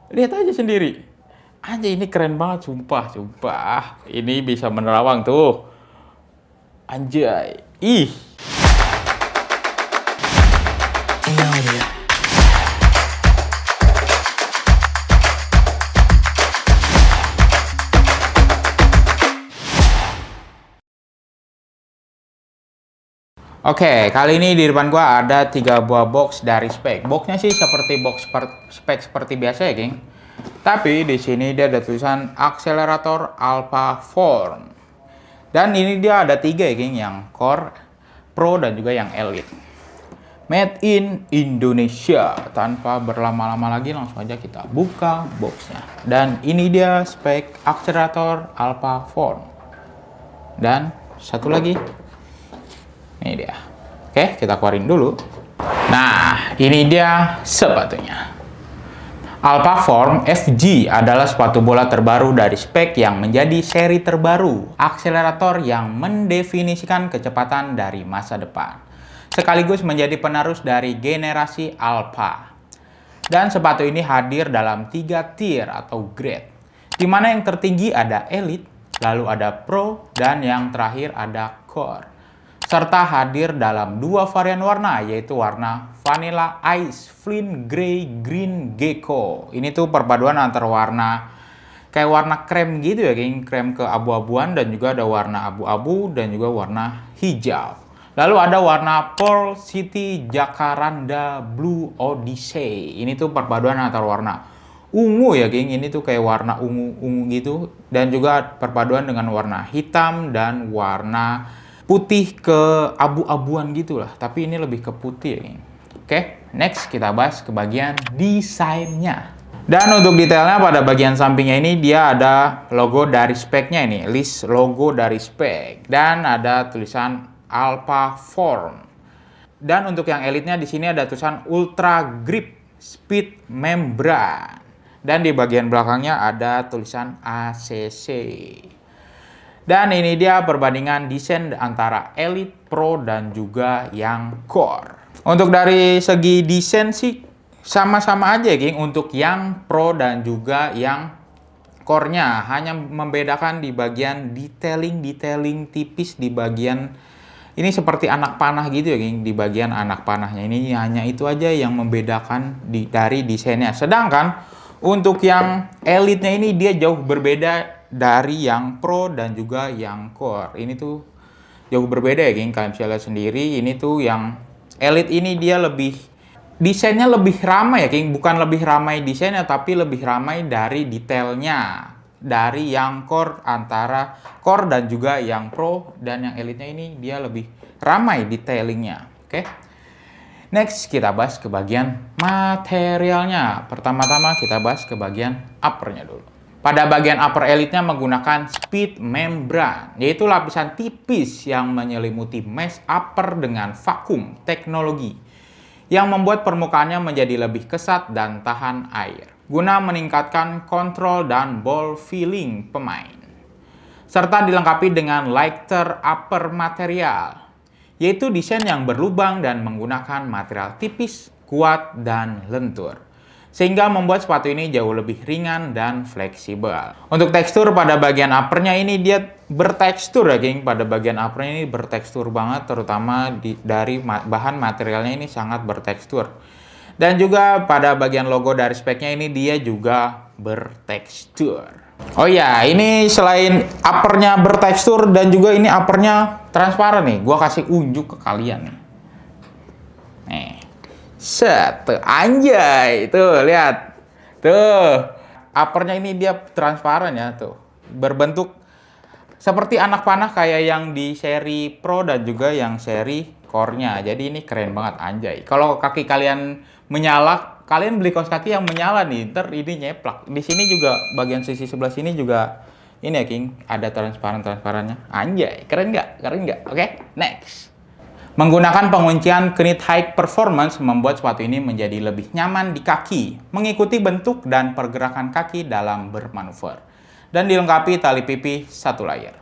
Lihat aja sendiri. Anjay, ini keren banget, sumpah, sumpah. Ini bisa menerawang tuh. Anjay. Ih. Oke, kali ini di depan gua ada 3 buah box dari spek. Boxnya sih seperti box spek seperti biasa ya, geng. Tapi di sini dia ada tulisan akselerator Alpha Form. Dan ini dia ada 3 ya, geng, yang Core, Pro dan juga yang Elite. Made in Indonesia. Tanpa berlama-lama lagi langsung aja kita buka boxnya. Dan ini dia spek akselerator Alpha Form. Dan satu lagi. Ini dia. Oke, kita keluarin dulu. Nah, ini dia sepatunya. Alpha Form FG adalah sepatu bola terbaru dari spek yang menjadi seri terbaru, akselerator yang mendefinisikan kecepatan dari masa depan, sekaligus menjadi penerus dari generasi Alpha. Dan sepatu ini hadir dalam 3 tier atau grade, di mana yang tertinggi ada Elite, lalu ada Pro, dan yang terakhir ada Core. Serta hadir dalam 2 varian warna, yaitu warna Vanilla Ice, Flint Grey, Green Gecko. Ini tuh perpaduan antara warna kayak warna krem gitu ya, geng, krem keabu-abuan, dan juga ada warna abu-abu dan juga warna hijau. Lalu ada warna Pearl City Jacaranda Blue Odyssey. Ini tuh perpaduan antara warna ungu ya, geng. Ini tuh kayak warna ungu-ungu gitu, dan juga perpaduan dengan warna hitam dan warna putih ke abu-abuan gitu lah, tapi ini lebih ke putih ya. Oke, next kita bahas ke bagian desainnya. Dan untuk detailnya pada bagian sampingnya ini dia ada logo dari speknya ini, list logo dari spek, dan ada tulisan Alpha Form. Dan untuk yang elitnya di sini ada tulisan Ultra Grip Speed Membrane. Dan di bagian belakangnya ada tulisan ACC. Dan ini dia perbandingan desain antara Elite, Pro, dan juga yang Core. Untuk dari segi desain sih sama-sama aja, geng. Untuk yang Pro dan juga yang Core-nya. Hanya membedakan di bagian detailing tipis di bagian ini seperti anak panah gitu ya, geng. Di bagian anak panahnya ini hanya itu aja yang membedakan dari desainnya. Sedangkan untuk yang Elite-nya ini dia jauh berbeda dari yang Pro dan juga yang Core. Ini tuh jauh berbeda ya, geng. Kalian bisa lihat sendiri. Ini tuh yang Elite ini dia lebih desainnya lebih ramai ya, geng. Bukan lebih ramai desainnya, tapi lebih ramai dari detailnya. Dari yang Core, antara Core dan juga yang Pro, dan yang Elite-nya ini dia lebih ramai detailingnya. Oke. Next kita bahas ke bagian materialnya. Pertama-tama kita bahas ke bagian uppernya dulu. Pada bagian upper Elite-nya menggunakan speed membrane, yaitu lapisan tipis yang menyelimuti mesh upper dengan vakum teknologi, yang membuat permukaannya menjadi lebih kesat dan tahan air, guna meningkatkan kontrol dan ball feeling pemain. Serta dilengkapi dengan lighter upper material, yaitu desain yang berlubang dan menggunakan material tipis, kuat, dan lentur, sehingga membuat sepatu ini jauh lebih ringan dan fleksibel. Untuk tekstur pada bagian uppernya ini dia bertekstur ya, geng. Pada bagian uppernya ini bertekstur banget, terutama dari bahan materialnya ini sangat bertekstur. Dan juga pada bagian logo dari speknya ini dia juga bertekstur. Oh ya, ini selain uppernya bertekstur dan juga ini uppernya transparan nih. Gua kasih unjuk ke kalian nih. Nih. Set, tuh, anjay, tuh lihat, tuh uppernya ini dia transparan ya, tuh berbentuk seperti anak panah kayak yang di seri Pro dan juga yang seri Core-nya. Jadi ini keren banget, anjay. Kalau kaki kalian menyala, kalian beli kaos kaki yang menyala nih, ntar ini nyeplak. Di sini juga bagian sisi sebelah sini juga ini ya, King, ada transparannya. Anjay, keren nggak? Keren nggak? Oke, next. Menggunakan penguncian Knit High Performance membuat sepatu ini menjadi lebih nyaman di kaki, mengikuti bentuk dan pergerakan kaki dalam bermanuver, dan dilengkapi tali pipi 1 layer.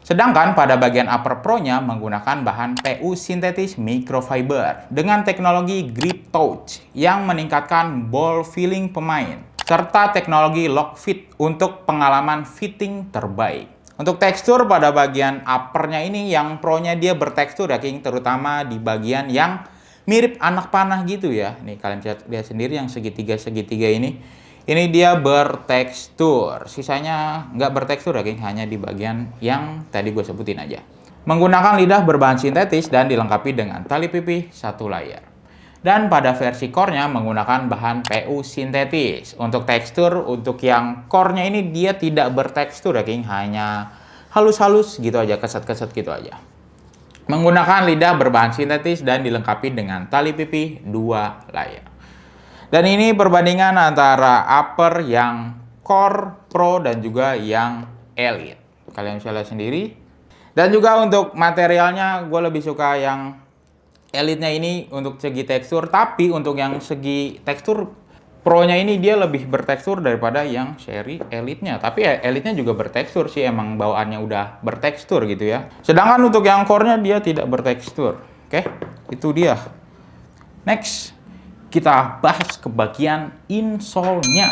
Sedangkan pada bagian upper pro-nya menggunakan bahan PU sintetis microfiber dengan teknologi grip touch yang meningkatkan ball feeling pemain, serta teknologi lock fit untuk pengalaman fitting terbaik. Untuk tekstur pada bagian uppernya ini, yang pro-nya dia bertekstur ya King, terutama di bagian yang mirip anak panah gitu ya. Nih kalian lihat sendiri yang segitiga-segitiga ini. Ini dia bertekstur, sisanya nggak bertekstur ya, hanya di bagian yang tadi gue sebutin aja. Menggunakan lidah berbahan sintetis dan dilengkapi dengan tali pipih satu layar. Dan pada versi core-nya menggunakan bahan PU sintetis. Untuk tekstur, untuk yang core-nya ini dia tidak bertekstur ya, hanya halus-halus gitu aja, keset-keset gitu aja. Menggunakan lidah berbahan sintetis dan dilengkapi dengan tali pipih 2 layar. Dan ini perbandingan antara upper yang core, pro, dan juga yang elite. Kalian bisa lihat sendiri. Dan juga untuk materialnya, gue lebih suka yang elite-nya ini untuk segi tekstur. Tapi untuk yang segi tekstur, pro-nya ini dia lebih bertekstur daripada yang seri elite-nya. Tapi ya elite-nya juga bertekstur sih, emang bawaannya udah bertekstur gitu ya. Sedangkan untuk yang core-nya dia tidak bertekstur. Oke, itu dia. Next. Kita bahas ke bagian insole-nya.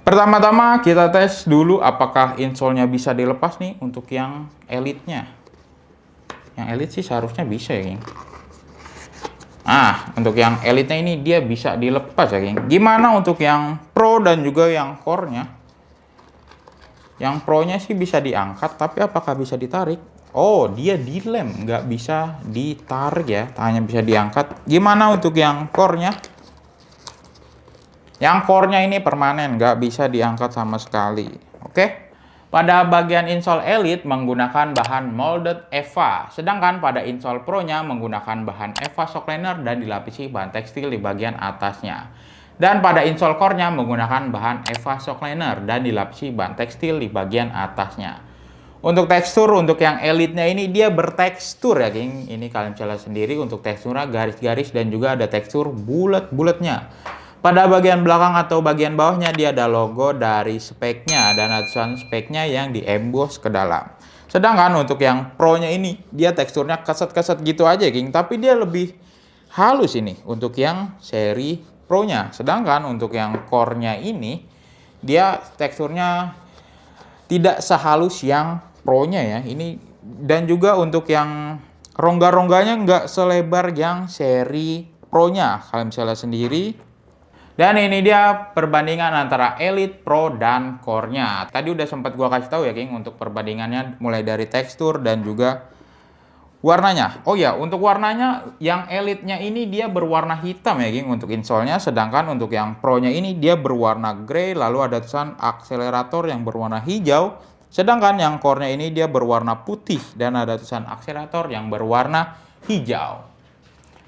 Pertama-tama kita tes dulu apakah insole-nya bisa dilepas nih untuk yang elite-nya. Yang elite sih seharusnya bisa ya, geng. Untuk yang elite-nya ini dia bisa dilepas ya, geng. Gimana untuk yang pro dan juga yang core-nya? Yang pro-nya sih bisa diangkat, tapi apakah bisa ditarik? Oh, dia dilem, nggak bisa ditarik ya, hanya bisa diangkat. Gimana untuk yang core-nya? Yang core-nya ini permanen, nggak bisa diangkat sama sekali. Oke? Pada bagian insole elite menggunakan bahan molded EVA, sedangkan pada insole pro-nya menggunakan bahan EVA shockliner dan dilapisi bahan tekstil di bagian atasnya. Dan pada insole core-nya menggunakan bahan EVA shockliner dan dilapisi bahan tekstil di bagian atasnya. Untuk tekstur, untuk yang elite-nya ini dia bertekstur ya, geng. Ini kalian bisa lihat sendiri untuk teksturnya garis-garis dan juga ada tekstur bulat-bulatnya. Pada bagian belakang atau bagian bawahnya dia ada logo dari speknya dan tulisan speknya yang di emboss ke dalam. Sedangkan untuk yang pro-nya ini dia teksturnya keset-keset gitu aja, geng. Tapi dia lebih halus ini untuk yang seri pro-nya. Sedangkan untuk yang core-nya ini dia teksturnya tidak sehalus yang pro-nya ya. Ini dan juga untuk yang rongga-rongganya nggak selebar yang seri pro-nya. Kalian bisa lihat sendiri. Dan ini dia perbandingan antara elite, pro, dan core-nya. Tadi udah sempat gua kasih tahu ya, geng, untuk perbandingannya mulai dari tekstur dan juga warnanya. Oh ya, untuk warnanya yang elite-nya ini dia berwarna hitam ya, geng, untuk insole-nya. Sedangkan untuk yang pro-nya ini dia berwarna grey, lalu ada tulisan akselerator yang berwarna hijau. Sedangkan yang core-nya ini dia berwarna putih dan ada tulisan akselerator yang berwarna hijau.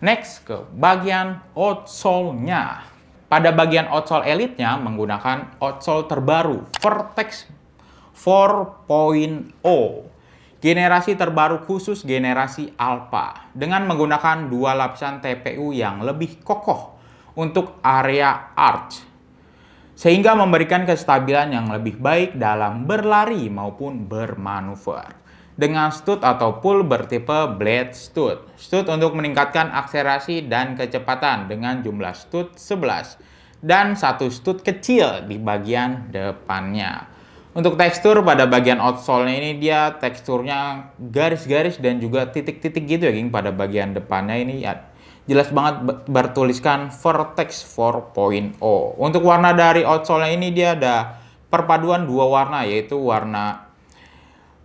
Next ke bagian outsole-nya. Pada bagian outsole elite-nya menggunakan outsole terbaru Vertex 4.0. Generasi terbaru khusus generasi Alpha dengan menggunakan 2 lapisan TPU yang lebih kokoh untuk area arch sehingga memberikan kestabilan yang lebih baik dalam berlari maupun bermanuver. Dengan stud atau pull bertipe blade stud. Stud untuk meningkatkan akselerasi dan kecepatan dengan jumlah stud 11 dan 1 stud kecil di bagian depannya. Untuk tekstur pada bagian outsole-nya ini dia teksturnya garis-garis dan juga titik-titik gitu ya, geng. Pada bagian depannya ini ya, jelas banget bertuliskan Vertex 4.0. Untuk warna dari outsole-nya ini dia ada perpaduan 2 warna, yaitu warna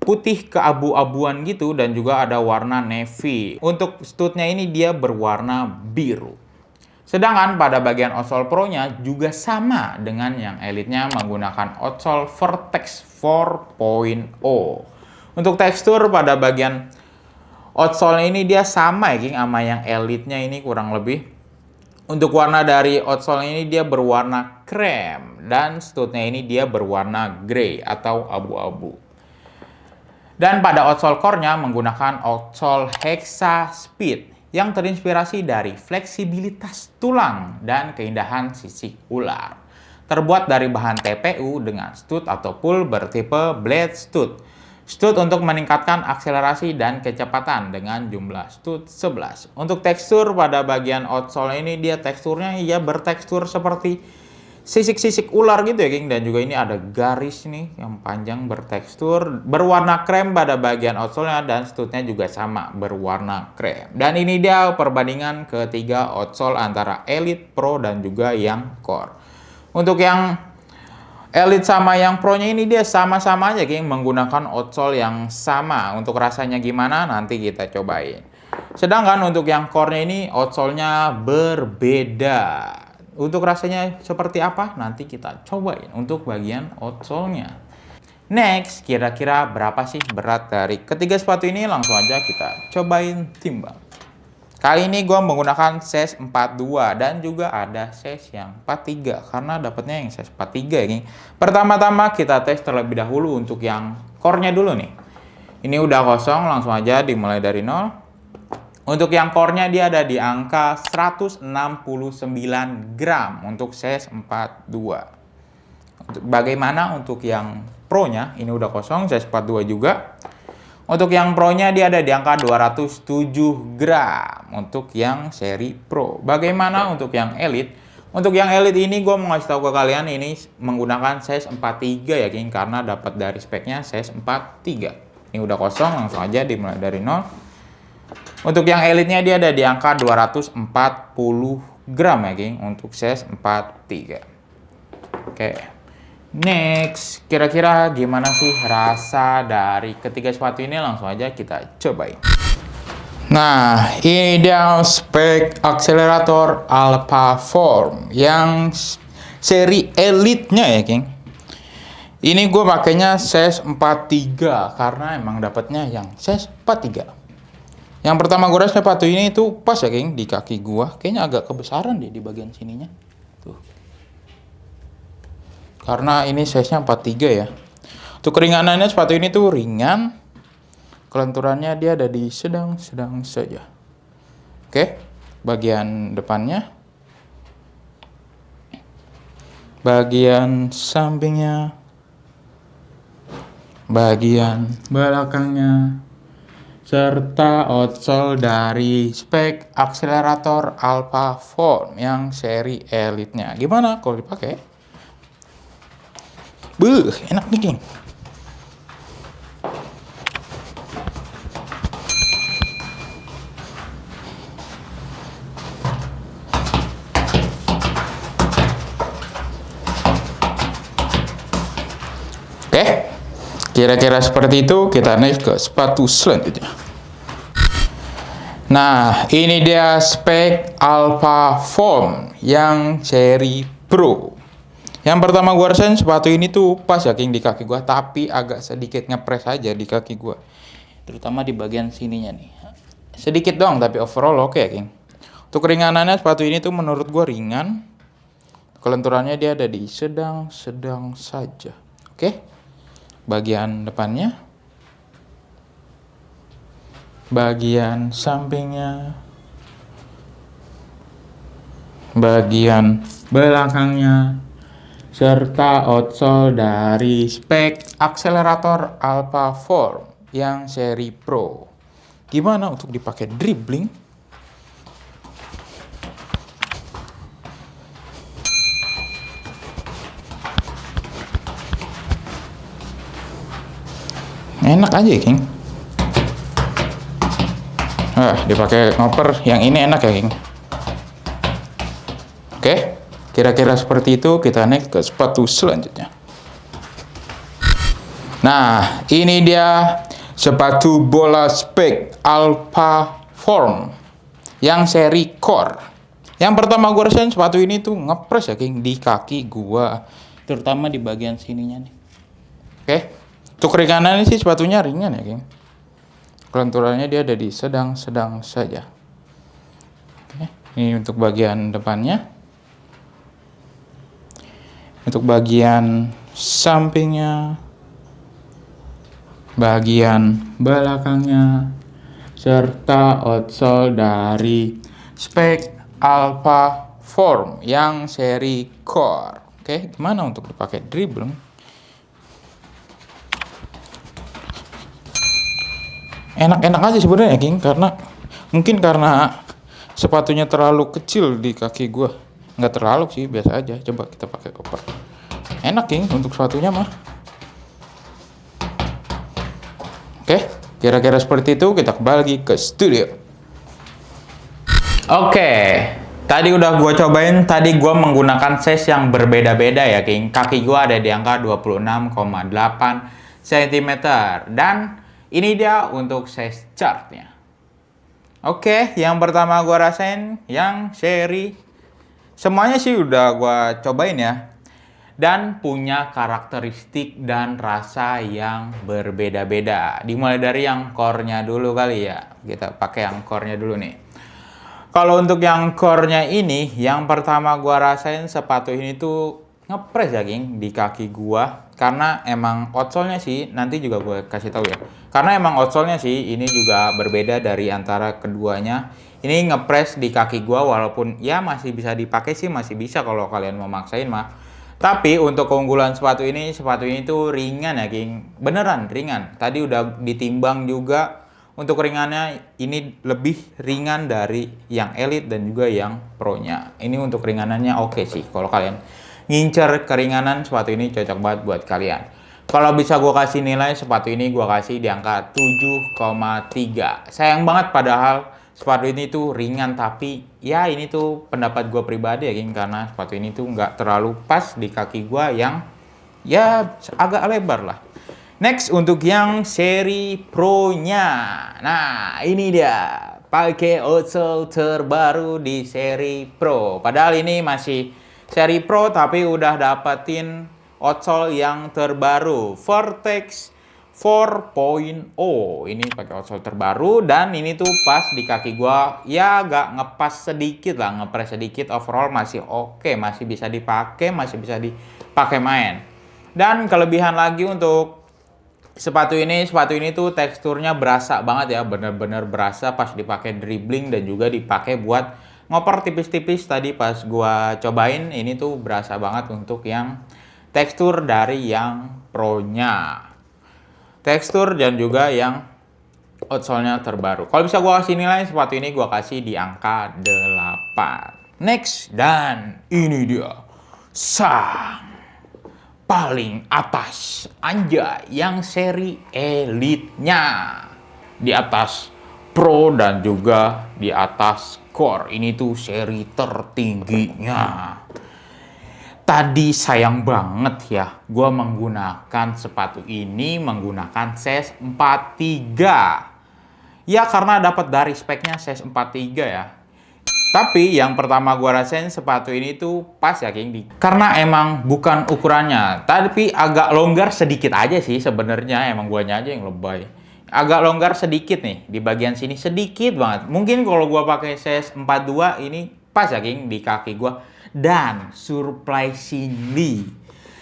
putih keabu-abuan gitu dan juga ada warna navy. Untuk studnya ini dia berwarna biru. Sedangkan pada bagian outsole pro-nya juga sama dengan yang elite-nya menggunakan outsole Vertex 4.0. Untuk tekstur pada bagian outsole ini dia sama ya, geng, sama yang elite-nya ini kurang lebih. Untuk warna dari outsole ini dia berwarna krem dan studnya ini dia berwarna grey atau abu-abu. Dan pada outsole core-nya menggunakan outsole Hexa Speed yang terinspirasi dari fleksibilitas tulang dan keindahan sisik ular. Terbuat dari bahan TPU dengan stud atau pull bertipe blade stud. Stud untuk meningkatkan akselerasi dan kecepatan dengan jumlah stud 11. Untuk tekstur pada bagian outsole ini dia teksturnya ya bertekstur seperti sisik-sisik ular gitu ya geng. Dan juga ini ada garis nih yang panjang bertekstur berwarna krem pada bagian outsole-nya, dan studnya juga sama berwarna krem. Dan ini dia perbandingan ketiga outsole antara Elite, Pro, dan juga yang Core. Untuk yang Elite sama yang Pro-nya ini dia sama-sama aja geng, menggunakan outsole yang sama. Untuk rasanya gimana nanti kita cobain. Sedangkan untuk yang Core-nya ini outsole-nya berbeda. Untuk rasanya seperti apa nanti kita cobain untuk bagian outsole-nya. Next, kira-kira berapa sih berat dari ketiga sepatu ini? Langsung aja kita cobain timbang. Kali ini gue menggunakan size 42 dan juga ada size yang 43 karena dapatnya yang size 43 ya geng. Pertama-tama kita tes terlebih dahulu untuk yang core-nya dulu nih. Ini udah kosong, langsung aja dimulai dari 0. Untuk yang core-nya dia ada di angka 169 gram untuk size 42. Bagaimana untuk yang Pro-nya? Ini udah kosong, size 42 juga. Untuk yang Pro-nya dia ada di angka 207 gram untuk yang seri Pro. Bagaimana untuk yang Elite? Untuk yang Elite ini gue mau ngasih tahu ke kalian ini menggunakan size 43 ya geng, karena dapat dari speknya size 43. Ini udah kosong, langsung aja dimulai dari 0. Untuk yang Elite-nya dia ada di angka 240 gram ya geng untuk size 43. Oke. Next, kira-kira gimana sih rasa dari ketiga sepatu ini? Langsung aja kita cobain. Nah, ini dia spek akselerator Alphaform yang seri Elite-nya ya, geng. Ini gue pakainya size 43 karena emang dapatnya yang size 43. Yang pertama gue rasa sepatu ini tuh pas ya, geng, di kaki gue. Kayaknya agak kebesaran deh di bagian sininya. Tuh. Karena ini size-nya 43 ya. Untuk keringanannya sepatu ini tuh ringan. Kelenturannya dia ada di sedang-sedang saja. Oke, bagian depannya. Bagian sampingnya. Bagian belakangnya. Serta outsole dari spek akselerator Alphaform yang seri Elite-nya. Gimana kalau dipakai? Enak nih geng. Oke, kira-kira seperti itu. Kita next ke sepatu selanjutnya. Nah, ini dia spek Alphaform yang seri Pro. Yang pertama gue rasain sepatu ini tuh pas ya geng di kaki gue, tapi agak sedikit ngepres aja di kaki gue, terutama di bagian sininya nih. Sedikit doang, tapi overall oke ya geng. Untuk keringanannya sepatu ini tuh menurut gue ringan. Kelenturannya dia ada di sedang-sedang saja. Oke. Bagian depannya. Bagian sampingnya. Bagian belakangnya. Serta outsole dari spek akselerator Alphaform yang seri Pro. Gimana untuk dipakai dribbling? Enak aja, geng. Dipakai ngoper yang ini enak ya, geng. Oke. Kira-kira seperti itu. Kita next ke sepatu selanjutnya. Nah, ini dia sepatu bola spek Alphaform yang seri Core. Yang pertama gue rasain sepatu ini tuh ngepres ya, geng, di kaki gua, terutama di bagian sininya nih. Oke. Untuk keringanannya sih sepatunya ringan ya, geng. Kelenturannya dia ada di sedang-sedang saja. Oke. Ini untuk bagian depannya. Untuk bagian sampingnya, bagian belakangnya, serta outsole dari spek Alphaform yang seri Core. Oke, gimana untuk dipakai dribble? Enak-enak aja sebenarnya, King, karena mungkin karena sepatunya terlalu kecil di kaki gua. Nggak terlalu sih, biasa aja. Coba kita pakai koper. Enak, King, untuk sepatunya mah. Oke, kira-kira seperti itu. Kita kembali lagi ke studio. Oke, tadi udah gua cobain. Tadi gua menggunakan size yang berbeda-beda ya, King. Kaki gua ada di angka 26,8 cm. Dan ini dia untuk size chartnya. Oke, yang pertama gua rasain yang seri. Semuanya sih udah gua cobain ya. Dan punya karakteristik dan rasa yang berbeda-beda. Dimulai dari yang core-nya dulu kali ya. Kita pakai yang core-nya dulu nih. Kalau untuk yang core-nya ini, yang pertama gua rasain sepatu ini tuh ngepres ya, King, di kaki gua. Karena emang outsole-nya sih, nanti juga gua kasih tahu ya. Karena emang outsole-nya sih, ini juga berbeda dari antara keduanya. Ini ngepres di kaki gua, walaupun ya masih bisa dipakai sih, masih bisa kalau kalian mau maksain mah. Tapi untuk keunggulan sepatu ini tuh ringan ya, King. Beneran ringan. Tadi udah ditimbang juga. Untuk ringannya ini lebih ringan dari yang Elite dan juga yang Pro-nya. Ini untuk ringanannya oke sih. Kalau kalian ngincer keringanan, sepatu ini cocok banget buat kalian. Kalau bisa gue kasih nilai, sepatu ini gue kasih di angka 7,3. Sayang banget padahal sepatu ini tuh ringan, tapi ya ini tuh pendapat gue pribadi ya, King, karena sepatu ini tuh nggak terlalu pas di kaki gue yang ya agak lebar lah. Next untuk yang seri Pro-nya. Nah, ini dia. Pakai outsole terbaru di seri Pro. Padahal ini masih seri Pro tapi udah dapetin outsole yang terbaru. Vortex 4.0. Ini pakai outsole terbaru dan ini tuh pas di kaki gua. Ya agak ngepas sedikit lah, ngepres sedikit. Overall masih oke, masih bisa dipakai, masih bisa dipakai main. Dan kelebihan lagi untuk sepatu ini tuh teksturnya berasa banget ya, bener-bener berasa pas dipakai dribbling dan juga dipakai buat ngoper tipis-tipis. Tadi pas gua cobain ini tuh berasa banget untuk yang tekstur dari yang Pro-nya. Tekstur dan juga yang outsole-nya terbaru. Kalau bisa gua kasih nilai sepatu ini gua kasih di angka 8. Next, dan ini dia sang paling atas, anjay, yang seri Elite-nya. Di atas Pro dan juga di atas Core. Ini tuh seri tertingginya. Tadi sayang banget ya, gue menggunakan sepatu ini menggunakan size 43. Ya karena dapat dari speknya size 43 ya. Tapi yang pertama gue rasain sepatu ini tuh pas ya, King, karena emang bukan ukurannya, tapi agak longgar sedikit aja sih sebenarnya, emang guanya aja yang lebay. Agak longgar sedikit nih di bagian sini, sedikit banget. Mungkin kalau gue pakai size 42 ini pas ya, King, di kaki gue. Dan surprisingly,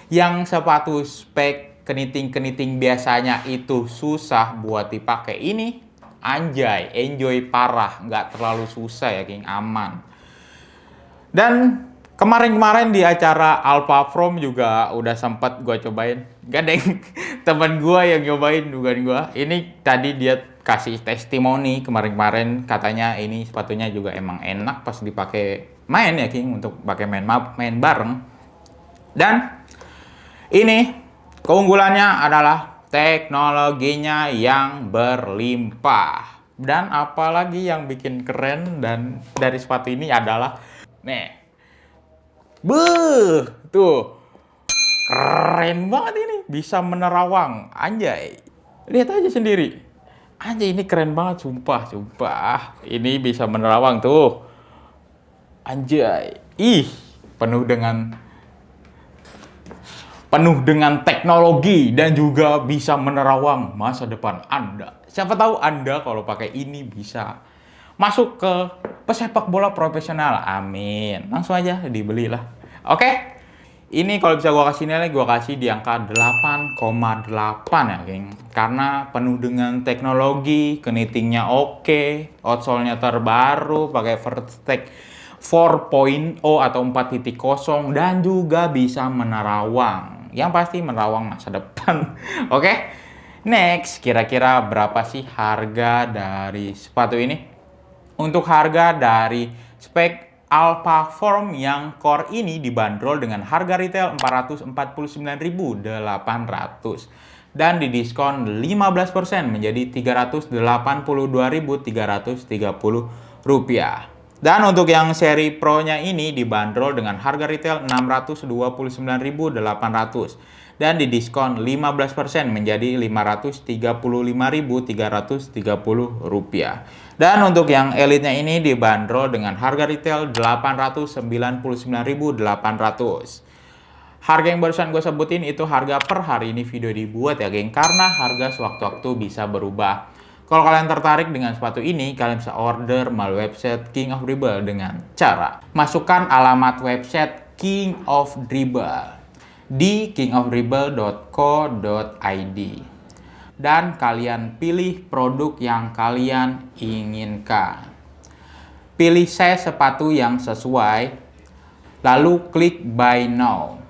yang sepatu spek keniting-keniting biasanya itu susah buat dipakai, ini anjay, enjoy parah, nggak terlalu susah ya, King, aman. Dan kemarin-kemarin di acara Alpha From juga udah sempat gue cobain. Gadeng, temen gue yang nyobain, bukan gue. Ini tadi dia kasih testimoni kemarin-kemarin, katanya ini sepatunya juga emang enak pas dipakai main ya, King, untuk pakai main bareng. Dan ini keunggulannya adalah teknologinya yang berlimpah. Dan apalagi yang bikin keren dan dari sepatu ini adalah nih, tuh keren banget ini, bisa menerawang, anjay. Lihat aja sendiri, anjay, ini keren banget, sumpah. Ini bisa menerawang tuh, anjay. Penuh dengan teknologi dan juga bisa menerawang masa depan Anda. Siapa tahu Anda kalau pakai ini bisa masuk ke pesepak bola profesional. Amin. Langsung aja dibelilah. Oke. Ini kalau bisa gua kasih nilai, gua kasih di angka 8,8 ya, King. Karena penuh dengan teknologi, kenitingnya oke, outsole-nya terbaru, pakai Vortex 4.0 atau 4.0 dan juga bisa menerawang. Yang pasti menerawang masa depan. Oke. Next, kira-kira berapa sih harga dari sepatu ini? Untuk harga dari spek Alpha Form yang core ini dibanderol dengan harga retail Rp449.800 dan didiskon 15% menjadi Rp382.330. Dan untuk yang seri Pro-nya ini dibanderol dengan harga retail Rp629.800 dan didiskon 15% menjadi Rp535.330. Dan untuk yang elitnya ini dibanderol dengan harga retail Rp899.800. Harga yang barusan gue sebutin itu harga per hari ini video dibuat ya geng, karena harga sewaktu-waktu bisa berubah. Kalau kalian tertarik dengan sepatu ini, kalian bisa order melalui website King of Dribble dengan cara masukkan alamat website King of Dribble di kingofdribble.co.id dan kalian pilih produk yang kalian inginkan. Pilih size sepatu yang sesuai, lalu klik buy now.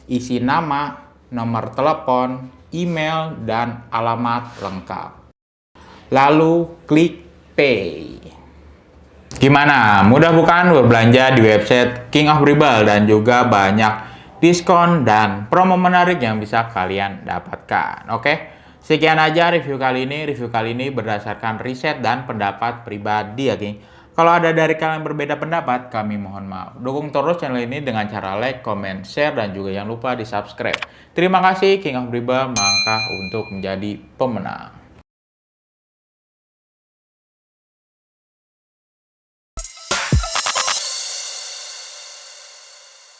Isi nama, nomor telepon, email, dan alamat lengkap. Lalu klik pay. Gimana? Mudah bukan berbelanja di website King of Dribble dan juga banyak diskon dan promo menarik yang bisa kalian dapatkan. Oke, sekian aja review kali ini. Review kali ini berdasarkan riset dan pendapat pribadi ya geng. Kalau ada dari kalian berbeda pendapat, kami mohon maaf. Dukung terus channel ini dengan cara like, comment, share, dan juga jangan lupa di subscribe. Terima kasih, King of Dribble melangkah untuk menjadi pemenang.